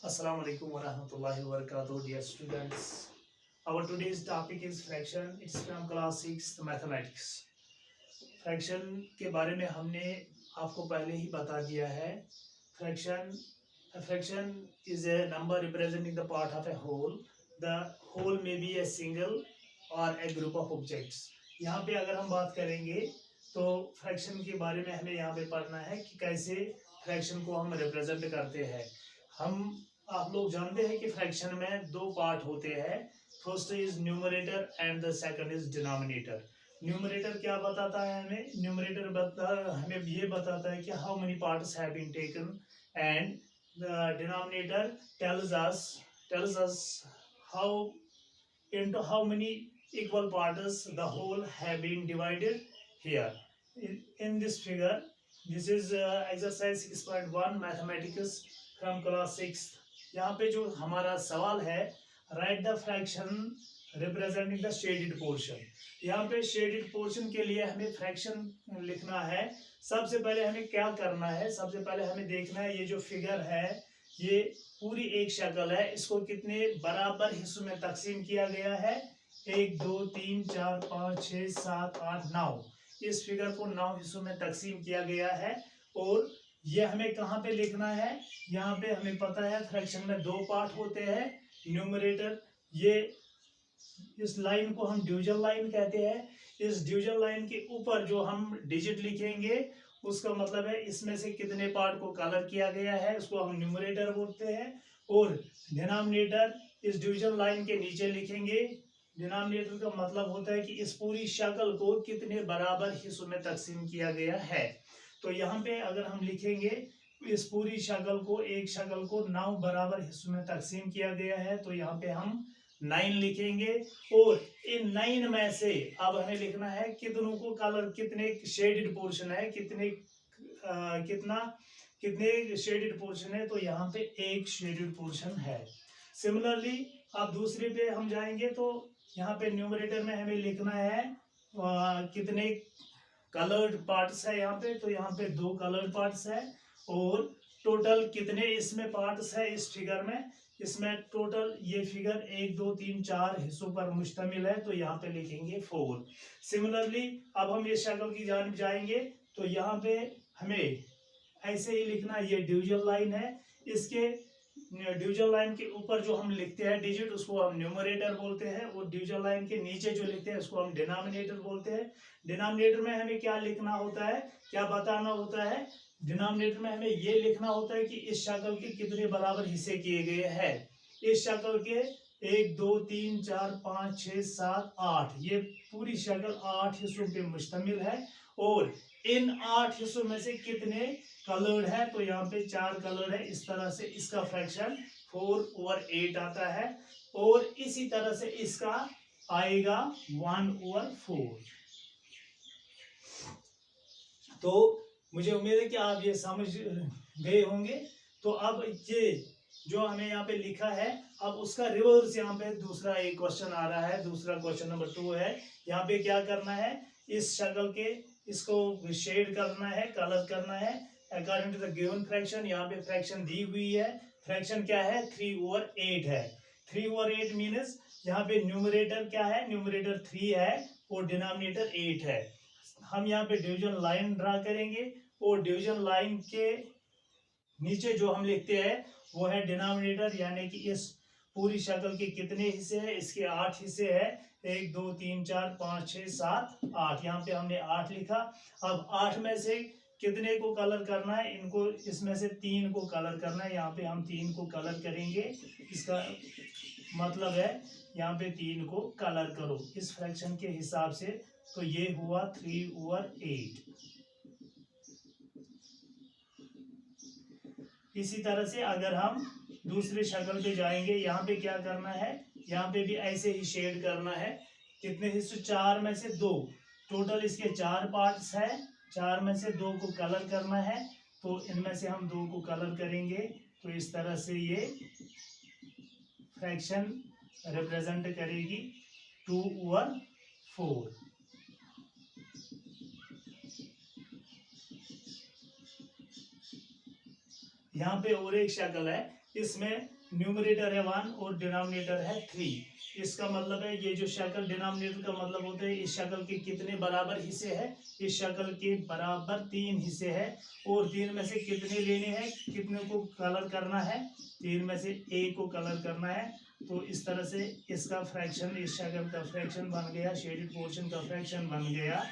Assalamu alaikum wa rahmatullahi wa barakatuh, dear students. Our today's topic is fraction. It's from class 6 mathematics. Fraction के बारे में हमने आपको पहले ही बता दिया है. Fraction is a number representing the part of a whole. The whole may be a single or a group of objects. यहाँ पे अगर हम बात करेंगे तो फ्रैक्शन के बारे में हमें यहाँ पे पढ़ना है कि कैसे फ्रैक्शन को हम रिप्रेजेंट करते हैं. आप लोग जानते हैं कि फ्रैक्शन में दो पार्ट होते हैं. First is numerator and the second is denominator. Numerator क्या बताता है हमें? न्यूमरेटर हमें ये बताता है कि how many parts have been taken and the denominator tells us how into how many equal parts the whole have been divided here. In this figure, this is exercise 6.1 mathematics from class 6. यहाँ पे जो हमारा सवाल है, right the fraction representing the shaded portion. यहाँ पे shaded portion के लिए हमें फ्रैक्शन लिखना है. सबसे पहले हमें क्या करना है? सबसे पहले हमें देखना है ये जो फिगर है ये पूरी एक शक्ल है. इसको कितने बराबर हिस्सों में तकसीम किया गया है? 1 2 3 4 5 6 7 8 9. इस फिगर को 9 हिस्सों में तकसीम किया गया है. और ये हमें कहाँ पे लिखना है? यहाँ पे हमें पता है फ्रैक्शन में दो पार्ट होते हैं. न्यूमरेटर, ये इस लाइन को हम डिवीजन लाइन कहते हैं. इस डिवीजन लाइन के ऊपर जो हम डिजिट लिखेंगे उसका मतलब है इसमें से कितने पार्ट को कलर किया गया है, उसको हम न्यूमरेटर बोलते हैं. और डिनोमिनेटर इस डिवीजन लाइन के नीचे लिखेंगे. डिनोमिनेटर का मतलब होता है कि इस पूरी शक्ल को कितने बराबर हिस्सों में तकसीम किया गया है. तो यहाँ पे अगर हम लिखेंगे इस पूरी शक्ल को, एक शक्ल को 9 बराबर हिस्सों में तकसीम किया गया है, तो यहाँ पे हम 9 लिखेंगे. और इन 9 में से अब हमें लिखना है कितनों को कलर, कितने शेडेड पोर्शन है, कितने शेडेड पोर्शन है. तो यहाँ पे एक शेडेड पोर्शन है. सिमिलरली अब दूसरे पे हम जाएंगे तो यहाँ पे न्यूमरेटर में हमें लिखना है कितने कलर्ड पार्ट्स है यहाँ पे. तो यहाँ पे 2 कलर्ड पार्ट्स है. और टोटल कितने इसमें पार्ट्स है इस फिगर में? इसमें टोटल ये फिगर 1 2 3 4 हिस्सों पर मुश्तमिल है, तो यहाँ पे लिखेंगे 4. सिमिलरली अब हम इस शक्ल की जानिब जाएंगे तो यहाँ पे हमें ऐसे ही लिखना. ये डिवीजन लाइन है. इसके डिवीजन लाइन के ऊपर जो हम लिखते हैं डिजिट उसको हम न्यूमरेटर बोलते हैं. और डिवीजन लाइन के नीचे जो लिखते हैं उसको हम डिनोमिनेटर बोलते हैं. डिनोमिनेटर में हमें क्या लिखना होता है, क्या बताना होता है? डिनोमिनेटर में हमें ये लिखना होता है कि इस शक्ल के कितने बराबर हिस्से किए गए हैं. इस शक्ल के 1 2 3 4 5 6 7 8, ये पूरी शक्ल 8 हिस्सों पे मुश्तमिल है. और इन 8 हिस्सों में से कितने कलर्ड है? तो यहाँ पे 4 कलर्ड है. इस तरह से इसका फ्रैक्शन 4/8 आता है. और इसी तरह से इसका आएगा 1/4. तो मुझे उम्मीद है कि आप ये समझ गए होंगे. तो अब ये जो हमें यहाँ पे लिखा है, अब उसका रिवर्स यहाँ पे दूसरा एक क्वेश्चन आ रहा है. दूसरा क्वेश्चन नंबर 2 है. यहाँ पे क्या करना है? इस शक्ल के इसको शेड करना है, कलर करना है according to the given fraction. यहाँ पे फ्रैक्शन दी हुई है. फ्रैक्शन क्या है? 3/8 है. 3/8 मीन्स यहाँ पे न्यूमरेटर क्या है? न्यूमरेटर 3 है और डिनोमिनेटर 8 है. हम यहाँ पे डिवीजन लाइन ड्रा करेंगे और डिवीजन लाइन के नीचे जो हम लिखते हैं वो है डिनोमिनेटर, यानी कि इस पूरी शक्ल के कितने हिस्से हैं? इसके 8 हिस्से हैं. 1 2 3 4 5 6 7 8. यहाँ पे हमने 8 लिखा. अब 8 में से कितने को कलर करना है? इनको, इसमें से 3 को कलर करना है. यहाँ पे हम 3 को कलर करेंगे. इसका मतलब है यहाँ पे 3 को कलर करो इस फ्रैक्शन के हिसाब से. तो ये हुआ 3/8. इसी तरह से अगर हम दूसरे शक्ल पे जाएंगे, यहाँ पे क्या करना है? यहाँ पे भी ऐसे ही शेड करना है. कितने हिस्से? 4 में से 2. टोटल इसके 4 पार्ट्स है. 4 में से 2 को कलर करना है. तो इनमें से हम 2 को कलर करेंगे. तो इस तरह से ये फ्रैक्शन रिप्रेजेंट करेगी 2/4. यहाँ पे और एक शक्ल है. इसमें न्यूमरेटर है 1 और डिनोमिनेटर है 3। इसका मतलब है ये जो शक्ल, डिनोमिनेटर का मतलब होता है इस शक्ल के कितने बराबर हिस्से हैं, इस शक्ल के बराबर 3 हिस्से हैं और 3 में से कितने लेने हैं, कितने को कलर करना है, 3 में से एक को कलर करना है। तो इस तरह से इसका फ्रैक्शन, इस शक्ल का फ्रैक्शन बन गया, शेडेड पोर्शन का फ्रैक्शन बन गया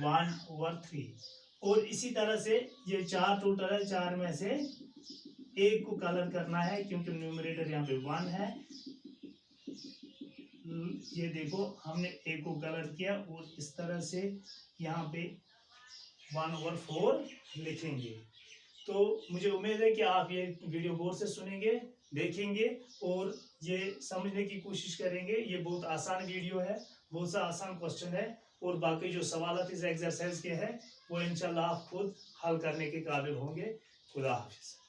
1/3। और इसी तरह से ये 4 टोटल है, 4 में से एक को कलर करना है क्योंकि न्यूमरेटर यहाँ पे 1 है। ये देखो हमने एक को कलर किया और इस तरह से यहाँ पे 1/4 लिखेंगे। तो मुझे उम्मीद है कि आप ये वीडियो गौर से सुनेंगे, देखेंगे और ये समझने की कोशिश करेंगे। ये बहुत आसान वीडियो है, बहुत सा आसान क्वेश्चन है और बाकी जो सवाल इस एक्सरसाइज के हैं वो इंशाल्लाह आप खुद हल करने के काबिल होंगे। खुदा हाफिज।